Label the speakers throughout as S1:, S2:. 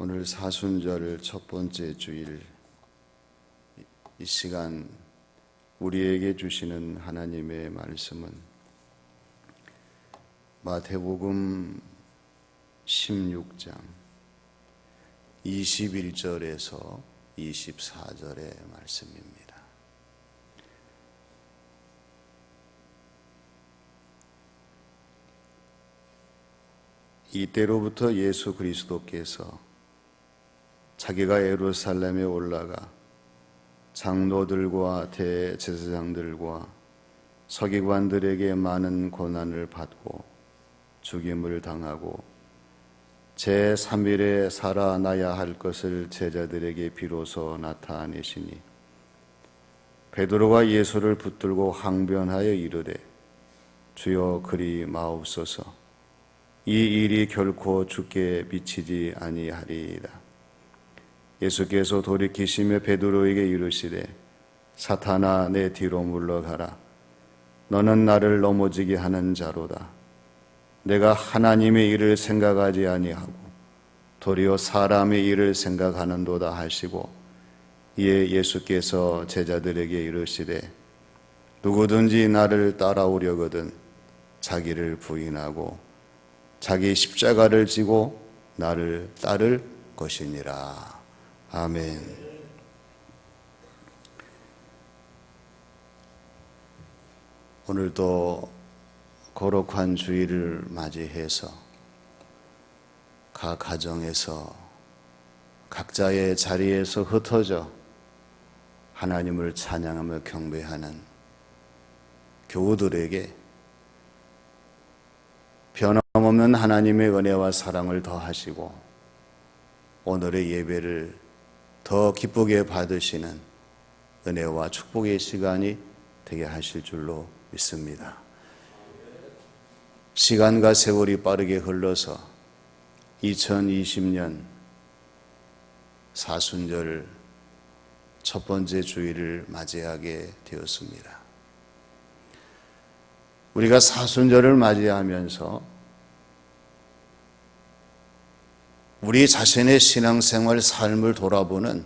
S1: 오늘 사순절 첫 번째 주일, 이 시간 우리에게 주시는 하나님의 말씀은 마태복음 16장 21절에서 24절의 말씀입니다. 이때로부터 예수 그리스도께서 자기가 예루살렘에 올라가 장로들과 대제사장들과 서기관들에게 많은 고난을 받고 죽임을 당하고 제3일에 살아나야 할 것을 제자들에게 비로소 나타내시니 베드로가 예수를 붙들고 항변하여 이르되 주여 그리 마옵소서. 이 일이 결코 주께 미치지 아니하리이다. 예수께서 돌이키시며 베드로에게 이르시되 사탄아 내 뒤로 물러가라. 너는 나를 넘어지게 하는 자로다. 내가 하나님의 일을 생각하지 아니하고 도리어 사람의 일을 생각하는도다 하시고, 이에 예수께서 제자들에게 이르시되 누구든지 나를 따라오려거든 자기를 부인하고 자기 십자가를 지고 나를 따를 것이니라. 아멘. 오늘도 거룩한 주일을 맞이해서 각 가정에서 각자의 자리에서 흩어져 하나님을 찬양하며 경배하는 교우들에게 변함없는 하나님의 은혜와 사랑을 더하시고 오늘의 예배를 더 기쁘게 받으시는 은혜와 축복의 시간이 되게 하실 줄로 믿습니다. 시간과 세월이 빠르게 흘러서 2020년 사순절 첫 번째 주일을 맞이하게 되었습니다. 우리가 사순절을 맞이하면서 우리 자신의 신앙생활 삶을 돌아보는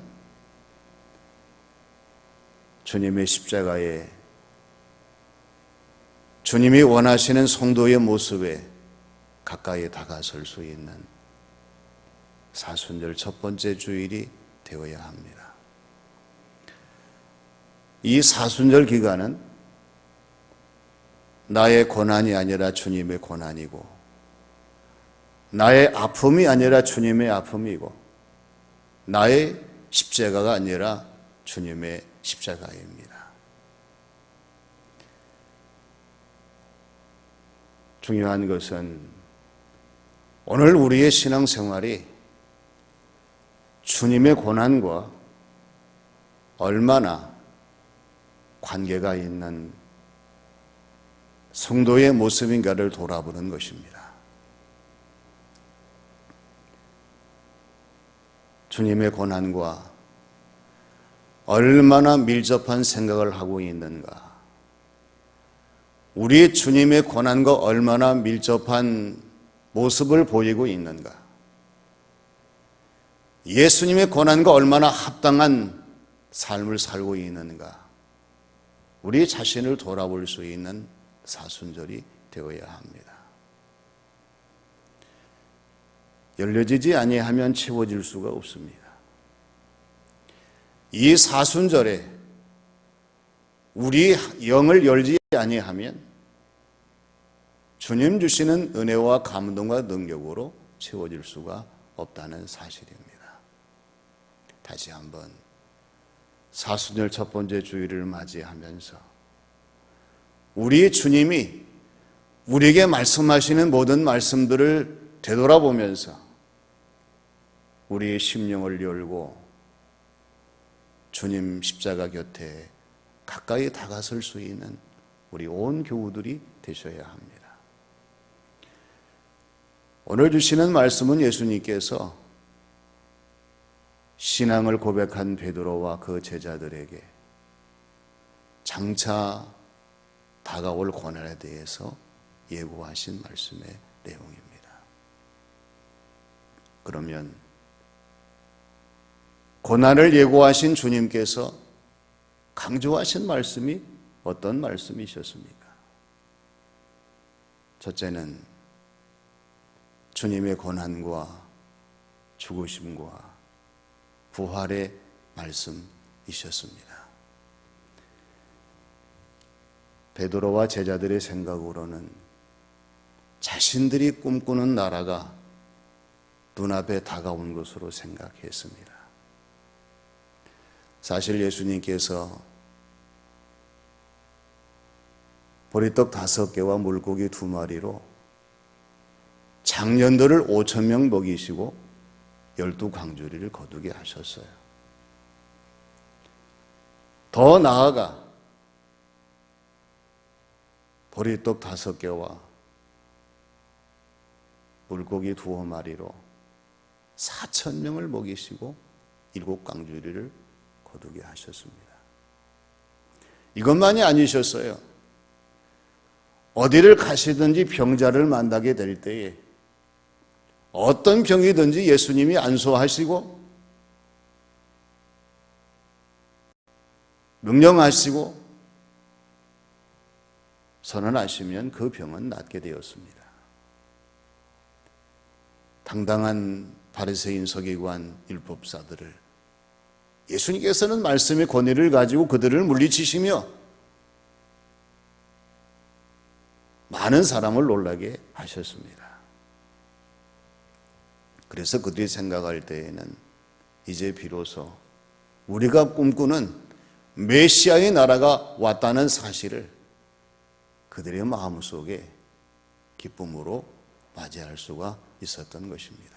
S1: 주님의 십자가에, 주님이 원하시는 성도의 모습에 가까이 다가설 수 있는 사순절 첫 번째 주일이 되어야 합니다. 이 사순절 기간은 나의 고난이 아니라 주님의 고난이고, 나의 아픔이 아니라 주님의 아픔이고, 나의 십자가가 아니라 주님의 십자가입니다. 중요한 것은 오늘 우리의 신앙생활이 주님의 고난과 얼마나 관계가 있는 성도의 모습인가를 돌아보는 것입니다. 주님의 고난과 얼마나 밀접한 생각을 하고 있는가, 우리 주님의 고난과 얼마나 밀접한 모습을 보이고 있는가, 예수님의 고난과 얼마나 합당한 삶을 살고 있는가, 우리 자신을 돌아볼 수 있는 사순절이 되어야 합니다. 열려지지 아니하면 채워질 수가 없습니다. 이 사순절에 우리 영을 열지 아니하면 주님 주시는 은혜와 감동과 능력으로 채워질 수가 없다는 사실입니다. 다시 한번 사순절 첫 번째 주일을 맞이하면서 우리 주님이 우리에게 말씀하시는 모든 말씀들을 되돌아보면서 우리의 심령을 열고 주님 십자가 곁에 가까이 다가설 수 있는 우리 온 교우들이 되셔야 합니다. 오늘 주시는 말씀은 예수님께서 신앙을 고백한 베드로와 그 제자들에게 장차 다가올 고난에 대해서 예고하신 말씀의 내용입니다. 그러면 고난을 예고하신 주님께서 강조하신 말씀이 어떤 말씀이셨습니까? 첫째는 주님의 고난과 죽으심과 부활의 말씀이셨습니다. 베드로와 제자들의 생각으로는 자신들이 꿈꾸는 나라가 눈앞에 다가온 것으로 생각했습니다. 사실 예수님께서 보리떡 5개와 물고기 2마리로 장년들을 5,000명 먹이시고 12광주리를 거두게 하셨어요. 더 나아가 보리떡 5개와 물고기 2마리로 4,000명을 먹이시고 7광주리를 거두게 하셨습니다. 이것만이 아니셨어요. 어디를 가시든지 병자를 만나게 될 때에 어떤 병이든지 예수님이 안수하시고 명령하시고 선언하시면 그 병은 낫게 되었습니다. 당당한 바리새인 서기관 율법사들을 예수님께서는 말씀의 권위를 가지고 그들을 물리치시며 많은 사람을 놀라게 하셨습니다. 그래서 그들이 생각할 때에는 이제 비로소 우리가 꿈꾸는 메시아의 나라가 왔다는 사실을 그들의 마음속에 기쁨으로 맞이할 수가 있었던 것입니다.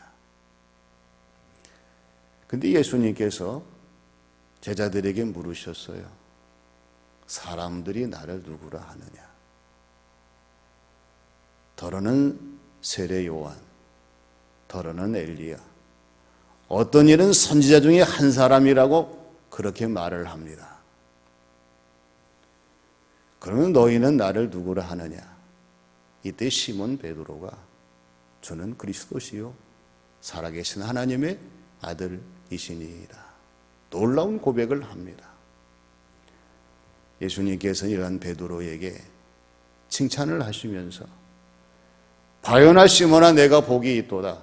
S1: 근데 예수님께서 제자들에게 물으셨어요. 사람들이 나를 누구라 하느냐? 더러는 세례 요한, 더러는 엘리야, 어떤 이는 선지자 중에 한 사람이라고 그렇게 말을 합니다. 그러면 너희는 나를 누구라 하느냐? 이때 시몬 베드로가 저는 그리스도시요 살아계신 하나님의 아들이시니라 놀라운 고백을 합니다. 예수님께서는 이러한 베드로에게 칭찬을 하시면서 바요나 시몬아 내가 복이 있도다.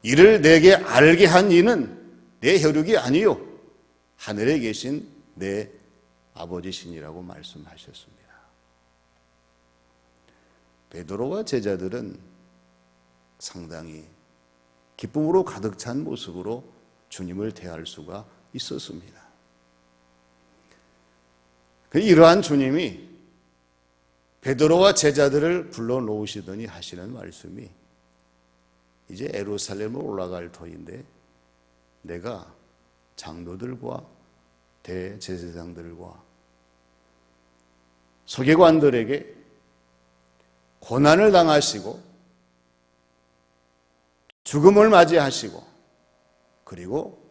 S1: 이를 내게 알게 한 이는 내 혈육이 아니요 하늘에 계신 내 아버지시니라고 말씀하셨습니다. 베드로와 제자들은 상당히 기쁨으로 가득 찬 모습으로 주님을 대할 수가 있었습니다. 이러한 주님이 베드로와 제자들을 불러놓으시더니 하시는 말씀이 이제 예루살렘으로 올라갈 터인데 내가 장로들과 대제사장들과 서기관들에게 고난을 당하시고 죽음을 맞이하시고 그리고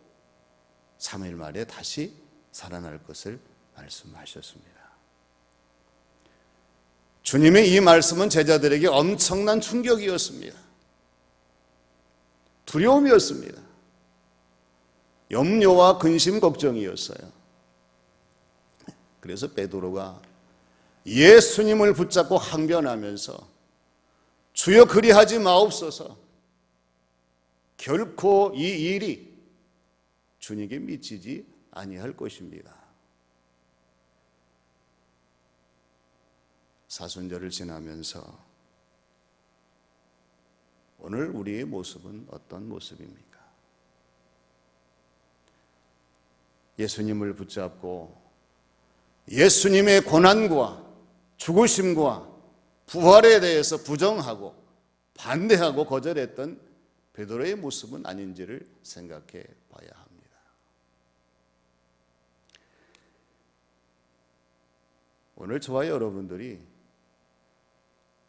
S1: 3일 만에 다시 살아날 것을 말씀하셨습니다. 주님의 이 말씀은 제자들에게 엄청난 충격이었습니다. 두려움이었습니다. 염려와 근심, 걱정이었어요. 그래서 베드로가 예수님을 붙잡고 항변하면서 주여 그리하지 마옵소서. 결코 이 일이 주님께 미치지 아니할 것입니다. 사순절을 지나면서 오늘 우리의 모습은 어떤 모습입니까? 예수님을 붙잡고 예수님의 고난과 죽으심과 부활에 대해서 부정하고 반대하고 거절했던 베드로의 모습은 아닌지를 생각해 봐야 합니다. 오늘 저와 여러분들이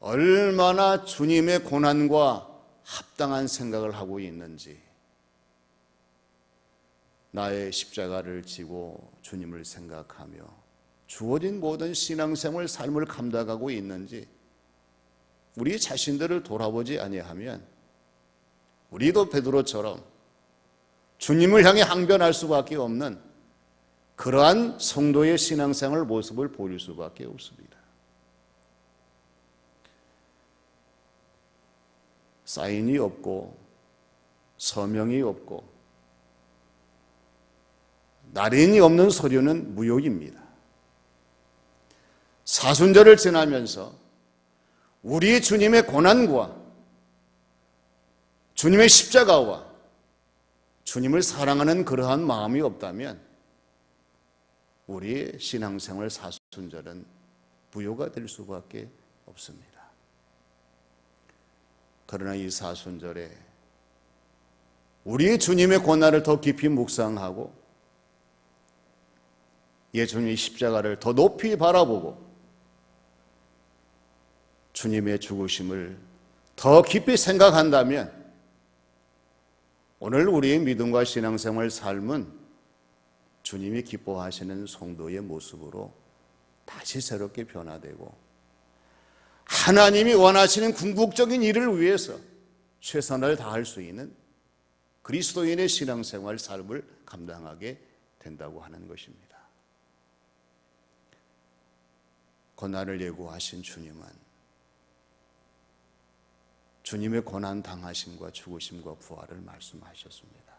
S1: 얼마나 주님의 고난과 합당한 생각을 하고 있는지, 나의 십자가를 지고 주님을 생각하며 주어진 모든 신앙생활 삶을 감당하고 있는지 우리 자신들을 돌아보지 아니하면 우리도 베드로처럼 주님을 향해 항변할 수밖에 없는 그러한 성도의 신앙생활 모습을 보일 수밖에 없습니다. 사인이 없고 서명이 없고 날인이 없는 서류는 무효입니다. 사순절을 지나면서 우리 주님의 고난과 주님의 십자가와 주님을 사랑하는 그러한 마음이 없다면 우리의 신앙생활 사순절은 무효가 될 수밖에 없습니다. 그러나 이 사순절에 우리 주님의 고난을 더 깊이 묵상하고 예수님의 십자가를 더 높이 바라보고 주님의 죽으심을 더 깊이 생각한다면 오늘 우리의 믿음과 신앙생활 삶은 주님이 기뻐하시는 성도의 모습으로 다시 새롭게 변화되고 하나님이 원하시는 궁극적인 일을 위해서 최선을 다할 수 있는 그리스도인의 신앙생활 삶을 감당하게 된다고 하는 것입니다. 고난을 예고하신 주님은 주님의 고난 당하심과 죽으심과 부활을 말씀하셨습니다.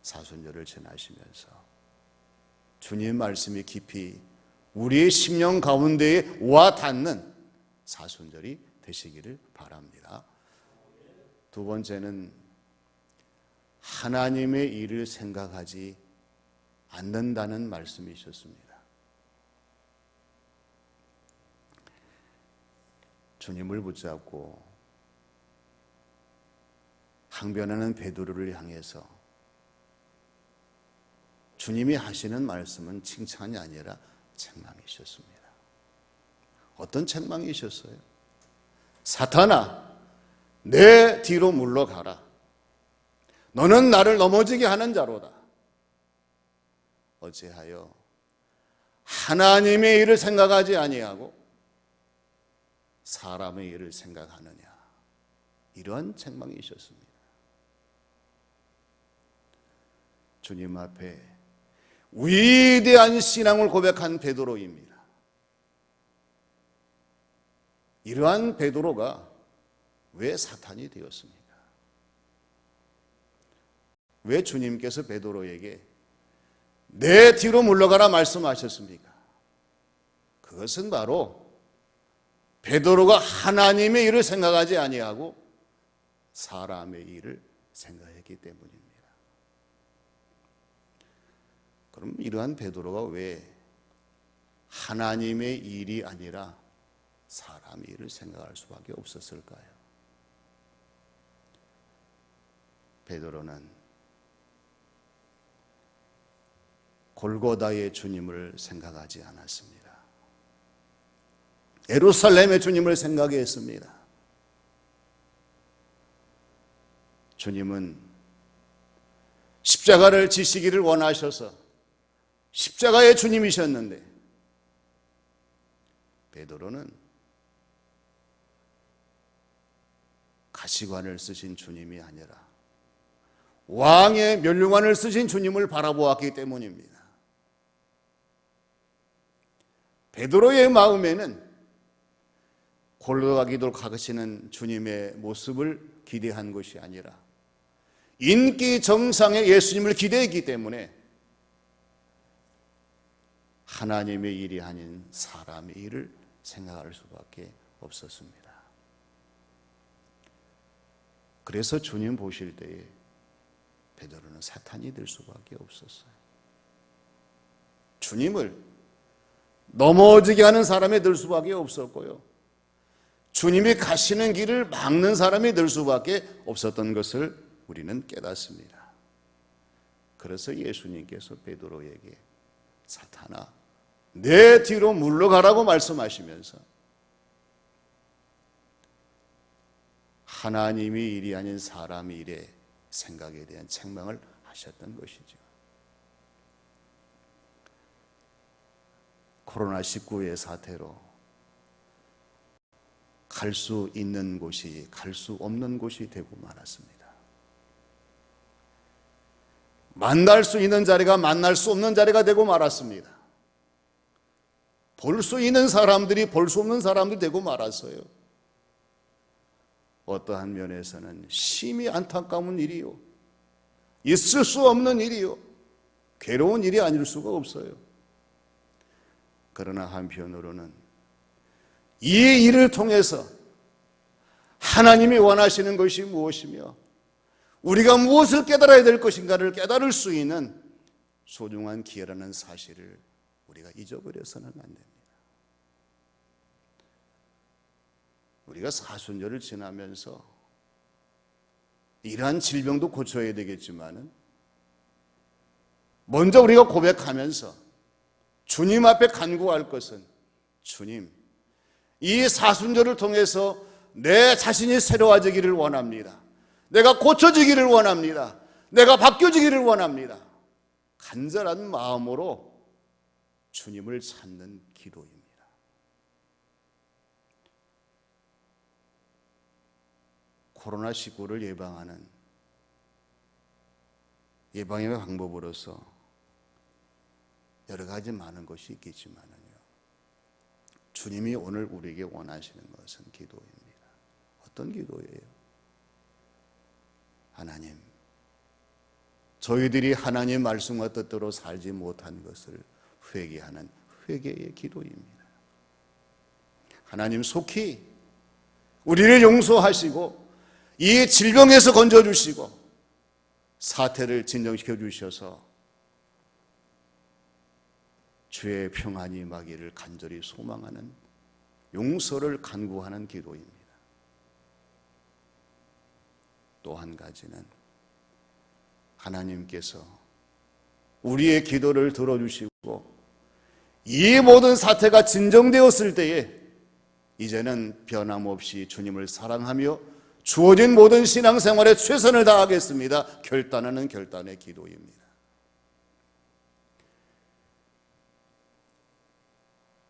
S1: 사순절을 지나시면서 주님의 말씀이 깊이 우리의 심령 가운데에 와 닿는 사순절이 되시기를 바랍니다. 두 번째는 하나님의 일을 생각하지 않는다는 말씀이셨습니다. 주님을 붙잡고 항변하는 베드로를 향해서 주님이 하시는 말씀은 칭찬이 아니라 책망이셨습니다. 어떤 책망이셨어요? 사탄아, 내 뒤로 물러가라. 너는 나를 넘어지게 하는 자로다. 어찌하여 하나님의 일을 생각하지 아니하고 사람의 일을 생각하느냐. 이러한 책망이셨습니다. 주님 앞에 위대한 신앙을 고백한 베드로입니다. 이러한 베드로가 왜 사탄이 되었습니까? 왜 주님께서 베드로에게 내 뒤로 물러가라 말씀하셨습니까? 그것은 바로 베드로가 하나님의 일을 생각하지 아니하고 사람의 일을 생각했기 때문입니다. 그럼 이러한 베드로가 왜 하나님의 일이 아니라 사람의 일을 생각할 수밖에 없었을까요? 베드로는 골고다의 주님을 생각하지 않았습니다. 예루살렘의 주님을 생각했습니다. 주님은 십자가를 지시기를 원하셔서 십자가의 주님이셨는데 베드로는 가시관을 쓰신 주님이 아니라 왕의 면류관을 쓰신 주님을 바라보았기 때문입니다. 베드로의 마음에는 골고다 기도를 가시는 주님의 모습을 기대한 것이 아니라 인기 정상의 예수님을 기대했기 때문에 하나님의 일이 아닌 사람의 일을 생각할 수밖에 없었습니다. 그래서 주님 보실 때에 베드로는 사탄이 될 수밖에 없었어요. 주님을 넘어지게 하는 사람이 될 수밖에 없었고요. 주님이 가시는 길을 막는 사람이 될 수밖에 없었던 것을 우리는 깨닫습니다. 그래서 예수님께서 베드로에게 사탄아, 내 뒤로 물러가라고 말씀하시면서 하나님의 일이 아닌 사람의 일의 생각에 대한 책망을 하셨던 것이죠. 코로나19의 사태로 갈 수 있는 곳이 갈 수 없는 곳이 되고 말았습니다. 만날 수 있는 자리가 만날 수 없는 자리가 되고 말았습니다. 볼 수 있는 사람들이 볼 수 없는 사람들이 되고 말았어요. 어떠한 면에서는 심히 안타까운 일이요, 있을 수 없는 일이요, 괴로운 일이 아닐 수가 없어요. 그러나 한편으로는 이 일을 통해서 하나님이 원하시는 것이 무엇이며 우리가 무엇을 깨달아야 될 것인가를 깨달을 수 있는 소중한 기회라는 사실을 우리가 잊어버려서는 안 됩니다. 우리가 사순절을 지나면서 이러한 질병도 고쳐야 되겠지만은 먼저 우리가 고백하면서 주님 앞에 간구할 것은, 주님, 이 사순절을 통해서 내 자신이 새로워지기를 원합니다. 내가 고쳐지기를 원합니다. 내가 바뀌어지기를 원합니다. 간절한 마음으로 주님을 찾는 기도입니다. 코로나19를 예방하는 예방의 방법으로서 여러 가지 많은 것이 있겠지만요, 주님이 오늘 우리에게 원하시는 것은 기도입니다. 어떤 기도예요? 하나님, 저희들이 하나님 말씀과 뜻대로 살지 못한 것을 회개하는 회개의 기도입니다. 하나님 속히 우리를 용서하시고 이 질병에서 건져주시고 사태를 진정시켜 주셔서 주의 평안이 임하기를 간절히 소망하는, 용서를 간구하는 기도입니다. 또 한 가지는 하나님께서 우리의 기도를 들어주시고 이 모든 사태가 진정되었을 때에 이제는 변함없이 주님을 사랑하며 주어진 모든 신앙생활에 최선을 다하겠습니다. 결단하는 결단의 기도입니다.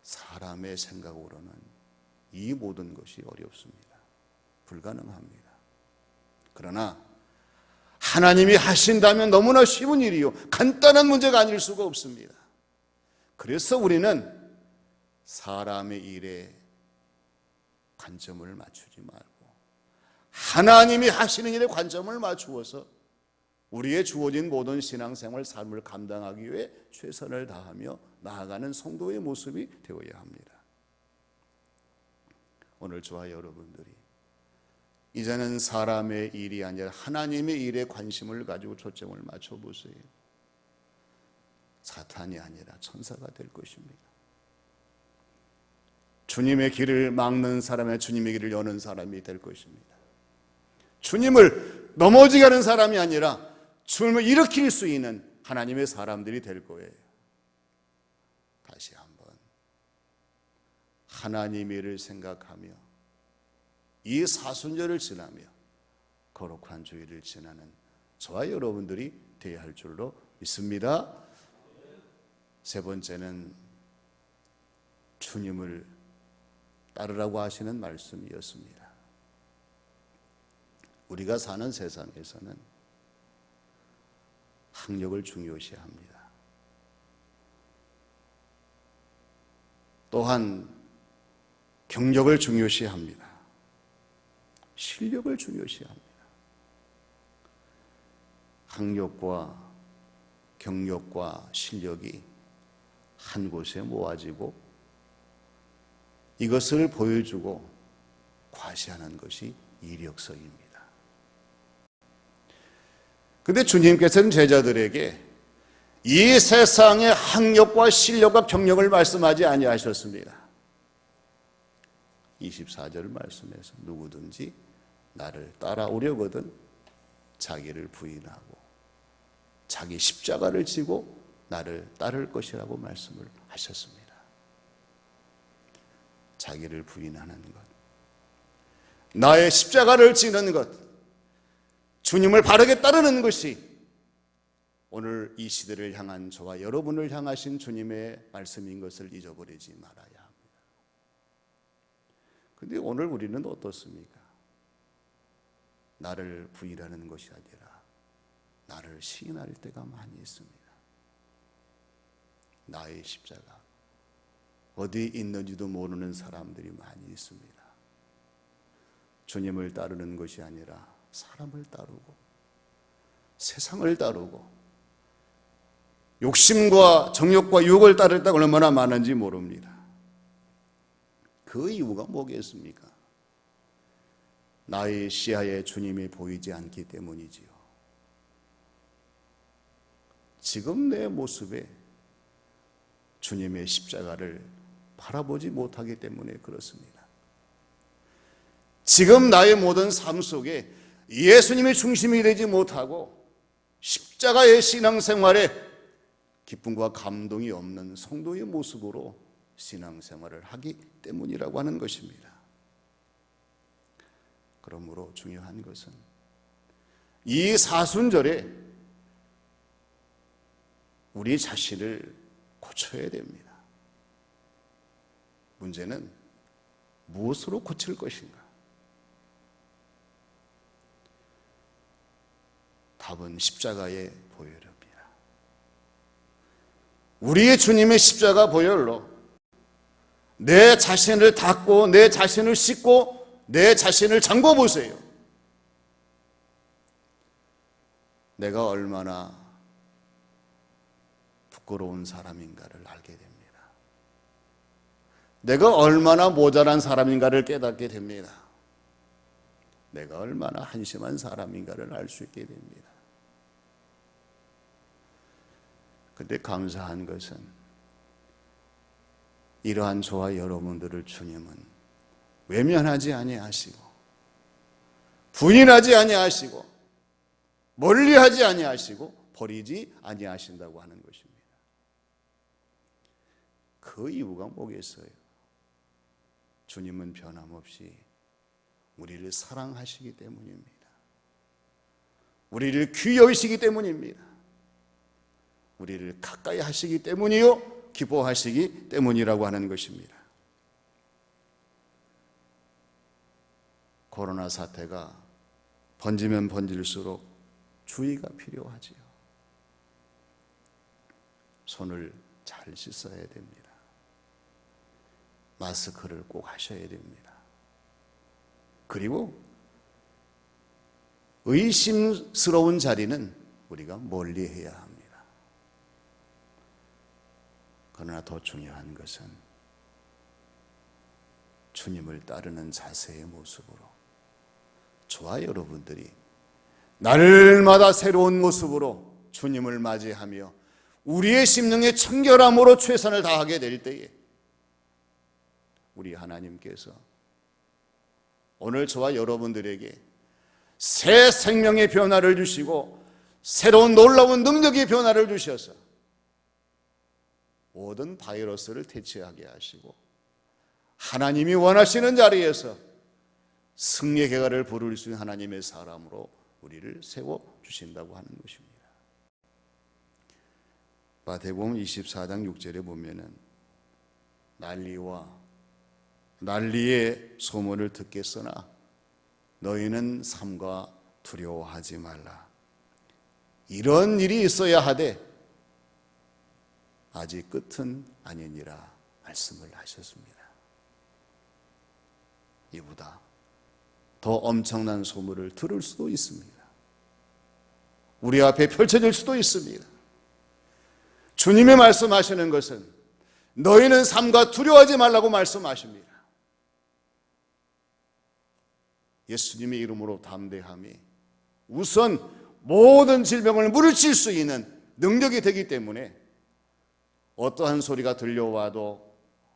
S1: 사람의 생각으로는 이 모든 것이 어렵습니다. 불가능합니다. 그러나 하나님이 하신다면 너무나 쉬운 일이요, 간단한 문제가 아닐 수가 없습니다. 그래서 우리는 사람의 일에 관점을 맞추지 말고 하나님이 하시는 일에 관점을 맞추어서 우리의 주어진 모든 신앙생활 삶을 감당하기 위해 최선을 다하며 나아가는 성도의 모습이 되어야 합니다. 오늘 저와 여러분들이 이제는 사람의 일이 아니라 하나님의 일에 관심을 가지고 초점을 맞춰보세요. 사탄이 아니라 천사가 될 것입니다. 주님의 길을 막는 사람의 주님의 길을 여는 사람이 될 것입니다. 주님을 넘어지게 하는 사람이 아니라 주님을 일으킬 수 있는 하나님의 사람들이 될 거예요. 다시 한번 하나님의 일을 생각하며 이 사순절을 지나며 거룩한 주일을 지나는 저와 여러분들이 되어야 할 줄로 믿습니다. 세 번째는 주님을 따르라고 하시는 말씀이었습니다. 우리가 사는 세상에서는 학력을 중요시합니다. 또한 경력을 중요시합니다. 실력을 중요시합니다. 학력과 경력과 실력이 한 곳에 모아지고 이것을 보여주고 과시하는 것이 이력서입니다. 그런데 주님께서는 제자들에게 이 세상의 학력과 실력과 경력을 말씀하지 아니하셨습니다. 24절 말씀에서 누구든지 나를 따라오려거든 자기를 부인하고 자기 십자가를 지고 나를 따를 것이라고 말씀을 하셨습니다. 자기를 부인하는 것, 나의 십자가를 지는 것, 주님을 바르게 따르는 것이 오늘 이 시대를 향한 저와 여러분을 향하신 주님의 말씀인 것을 잊어버리지 말아야 합니다. 그런데 오늘 우리는 어떻습니까? 나를 부인하는 것이 아니라 나를 시인할 때가 많이 있습니다. 나의 십자가 어디 있는지도 모르는 사람들이 많이 있습니다. 주님을 따르는 것이 아니라 사람을 따르고 세상을 따르고 욕심과 정욕과 유혹을 따를 때가 얼마나 많은지 모릅니다. 그 이유가 뭐겠습니까? 나의 시야에 주님이 보이지 않기 때문이지요. 지금 내 모습에 주님의 십자가를 바라보지 못하기 때문에 그렇습니다. 지금 나의 모든 삶 속에 예수님의 중심이 되지 못하고 십자가의 신앙생활에 기쁨과 감동이 없는 성도의 모습으로 신앙생활을 하기 때문이라고 하는 것입니다. 그러므로 중요한 것은 이 사순절에 우리 자신을 고쳐야 됩니다. 문제는 무엇으로 고칠 것인가? 답은 십자가의 보혈입니다. 우리의 주님의 십자가 보혈로 내 자신을 닦고 내 자신을 씻고 내 자신을 잠궈 보세요. 내가 얼마나 부끄러운 사람인가를 알게 됩니다. 내가 얼마나 모자란 사람인가를 깨닫게 됩니다. 내가 얼마나 한심한 사람인가를 알 수 있게 됩니다. 그런데 감사한 것은 이러한 저와 여러분들을 주님은 외면하지 아니하시고 부인하지 아니하시고 멀리하지 아니하시고 버리지 아니하신다고 하는 것입니다. 그 이유가 뭐겠어요? 주님은 변함없이 우리를 사랑하시기 때문입니다. 우리를 귀히 여기시기 때문입니다. 우리를 가까이 하시기 때문이요 기뻐하시기 때문이라고 하는 것입니다. 코로나 사태가 번지면 번질수록 주의가 필요하지요. 손을 잘 씻어야 됩니다. 마스크를 꼭 하셔야 됩니다. 그리고 의심스러운 자리는 우리가 멀리해야 합니다. 그러나 더 중요한 것은 주님을 따르는 자세의 모습으로 저와 여러분들이 날마다 새로운 모습으로 주님을 맞이하며 우리의 심령의 청결함으로 최선을 다하게 될 때에 우리 하나님께서 오늘 저와 여러분들에게 새 생명의 변화를 주시고 새로운 놀라운 능력의 변화를 주셔서 모든 바이러스를 대체하게 하시고 하나님이 원하시는 자리에서 승리의 개가를 부를 수 있는 하나님의 사람으로 우리를 세워주신다고 하는 것입니다. 마태복음 24장 6절에 보면은 난리의 소문을 듣겠으나 너희는 삼가 두려워하지 말라. 이런 일이 있어야 하되 아직 끝은 아니니라 말씀을 하셨습니다. 이보다 더 엄청난 소문을 들을 수도 있습니다. 우리 앞에 펼쳐질 수도 있습니다. 주님이 말씀하시는 것은 너희는 삼가 두려워하지 말라고 말씀하십니다. 예수님의 이름으로 담대함이 우선 모든 질병을 물리칠 수 있는 능력이 되기 때문에 어떠한 소리가 들려와도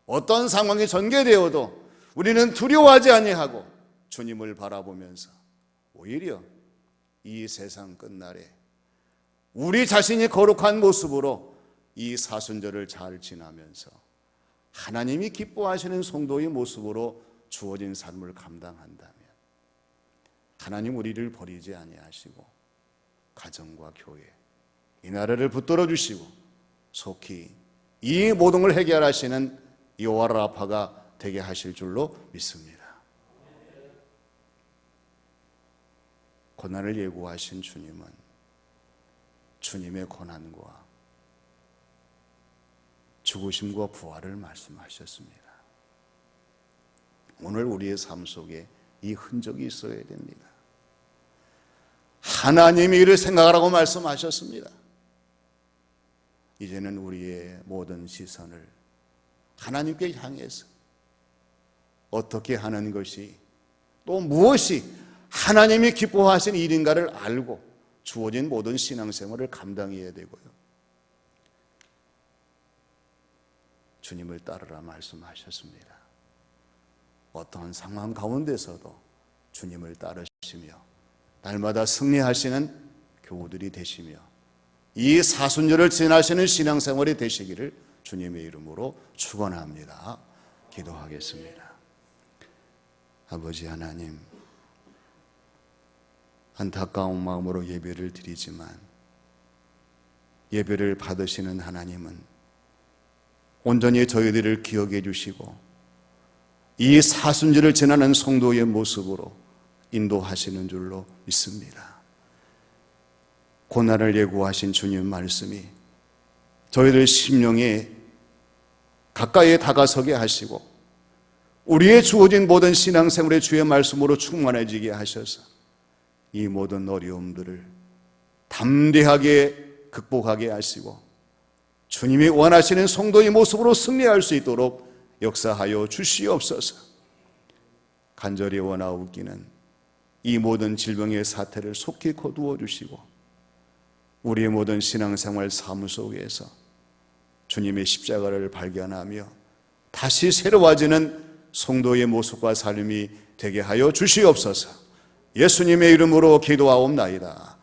S1: 어떠한 상황이 전개되어도 우리는 두려워하지 아니하고 주님을 바라보면서 오히려 이 세상 끝날에 우리 자신이 거룩한 모습으로 이 사순절을 잘 지나면서 하나님이 기뻐하시는 성도의 모습으로 주어진 삶을 감당한다면 하나님 우리를 버리지 아니하시고 가정과 교회 이 나라를 붙들어 주시고 속히 이 모든 걸 해결하시는 여호와 라파가 되게 하실 줄로 믿습니다. 고난을 예고하신 주님은 주님의 고난과 죽으심과 부활을 말씀하셨습니다. 오늘 우리의 삶 속에 이 흔적이 있어야 됩니다. 하나님이 이를 생각하라고 말씀하셨습니다. 이제는 우리의 모든 시선을 하나님께 향해서 어떻게 하는 것이 또 무엇이 하나님이 기뻐하시는 일인가를 알고 주어진 모든 신앙생활을 감당해야 되고요. 주님을 따르라 말씀하셨습니다. 어떠한 상황 가운데서도 주님을 따르시며 날마다 승리하시는 교우들이 되시며 이 사순절을 지나시는 신앙생활이 되시기를 주님의 이름으로 축원합니다. 기도하겠습니다. 아버지 하나님, 안타까운 마음으로 예배를 드리지만 예배를 받으시는 하나님은 온전히 저희들을 기억해 주시고 이 사순절을 지나는 성도의 모습으로 인도하시는 줄로 믿습니다. 고난을 예고하신 주님 말씀이 저희들 심령에 가까이에 다가서게 하시고 우리의 주어진 모든 신앙생활의 주의 말씀으로 충만해지게 하셔서 이 모든 어려움들을 담대하게 극복하게 하시고 주님이 원하시는 성도의 모습으로 승리할 수 있도록 역사하여 주시옵소서. 간절히 원하옵기는 이 모든 질병의 사태를 속히 거두어 주시고 우리의 모든 신앙생활 삶 속에서 주님의 십자가를 발견하며 다시 새로워지는 성도의 모습과 삶이 되게 하여 주시옵소서. 예수님의 이름으로 기도하옵나이다.